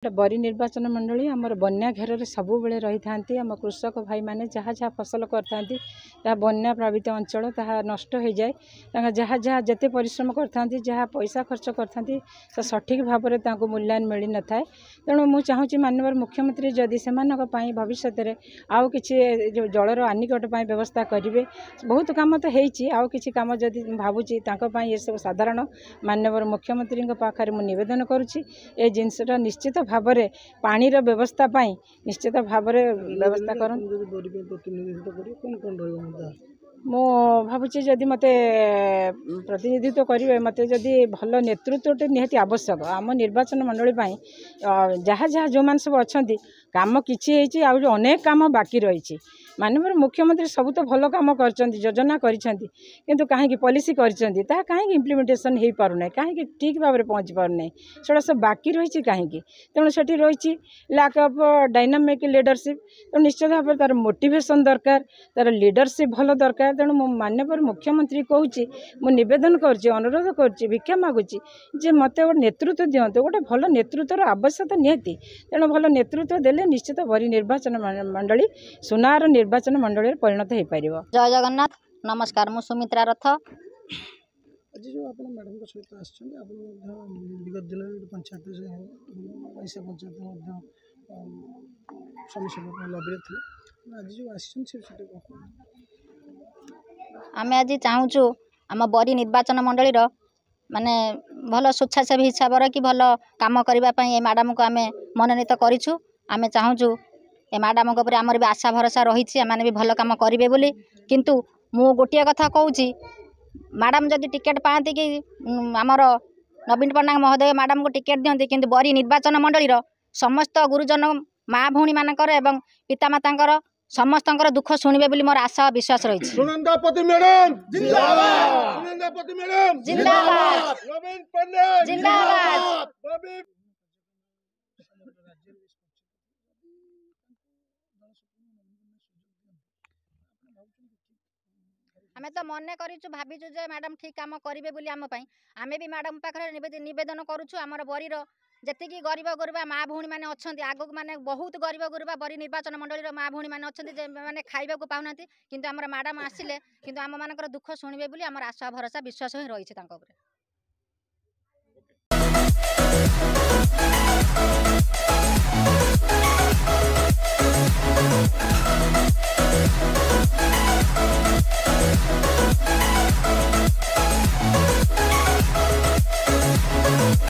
बरी निर्वाचन मंडली आमर बन्या घेर सबु बेले रही था आम कृषक भाई माने जहाँ जहाँ फसल करता बन्या प्रभावित अंचल ता नष्ट हो जाए जहाँ जहाँ जिते परिश्रम करते जहाँ पैसा खर्च करते तो सठिक भाव में मूल्यांकन मिल न था। तेणु मुझे चाहूँगी माननीय मुख्यमंत्री जदि से भविष्य में आउ कि जलर आनिकट व्यवस्था करेंगे बहुत कम तो हो कि कम जदि भावुची ये सब साधारण माननीय मुख्यमंत्री पाखे मुझे नवेदन करुँची ए जिनसा निश्चित भाव में पानी व्यवस्था निश्चित भाव में व्यवस्था कर मु भावुची जदि मत प्रतिनिधित्व करेंगे मत जदि भल नेतृत्व निहाती आवश्यक आम निर्वाचन मंडली जहाँ जहाँ जो मैंने सब अच्छा काम किसी अनेक काम बाकी रही माननीय मुख्यमंत्री सब तो भल काम कर योजना किंतु कहीं पॉलिसी कर कहीं इम्प्लीमेंटेशन हो पारना कहीं ठीक भाव में पहुँची पारना सेटा सब बाकी रही कहीं तेणु से रही लैक ऑफ डायनामिक लीडरशिप तो निश्चित भाव तार मोटिवेशन दरकार तार लीडरशिप भल दरकार। तेणु मो माननीय मुख्यमंत्री कहूँ मुवेदन अनुरोध कर भिक्षा मागुची जे मत गोटे नेतृत्व दिंतु गोटे भल नेतृत्वर आवश्यकता निहाती तेणु भल नेतृत्व देले निश्चित बरी निर्वाचन मंडली सुनार निर्वाचन मंडली परिणत हो पार। जय जगन्नाथ नमस्कार मु सुमित्रा रथ आज जो आप मैडम को सहित विगत दिन पंचायत पैसा पंचायत समस्या लगे थे आज जो आम आज चाहूँ आम बरी निर्वाचन मंडली माने भल स्वेच्छासेवी हिसाब कि भल काम करने मैडम को आम मनोनीत करूँ। आम चाहूँ ए मैडम को आमर भी आशा भरोसा रही आम भी भल काम करेंगे बोली किंतु मु गोटे कथा कहूँ मैडम जदि टिकेट पाती कि आमर नवीन पट्टनायक महोदय मैडम को टिकेट दिखती किंतु बरी निर्वाचन मंडली समस्त गुरुजन माँ भौणी मानकर एवं पितामाता समस्त दुख शुणे बोली मोर आशा विश्वास रही। सुनंदापति मैडम जिंदाबाद, सुनंदापति मैडम जिंदाबाद, नवीन पट्टनायक जिंदाबाद। आम तो मन करूँ भाविचु जे मैडम ठीक काम करेंगे बोली आम भी मैडम पाखे नवेदन करुँ आमर बरीर जी गरीब गुरुबा माँ भौणी मैंने अच्छा आगक मैंने बहुत गरीब गुरुबा बरी निर्वाचन मंडली माँ भौणी मैंने अच्छा मैंने खाइबा पाऊना किंतु आमर मैडम आसिले किंतु आम मान दुख शुणे बोली आमर आशा भरोसा विश्वास ही रही।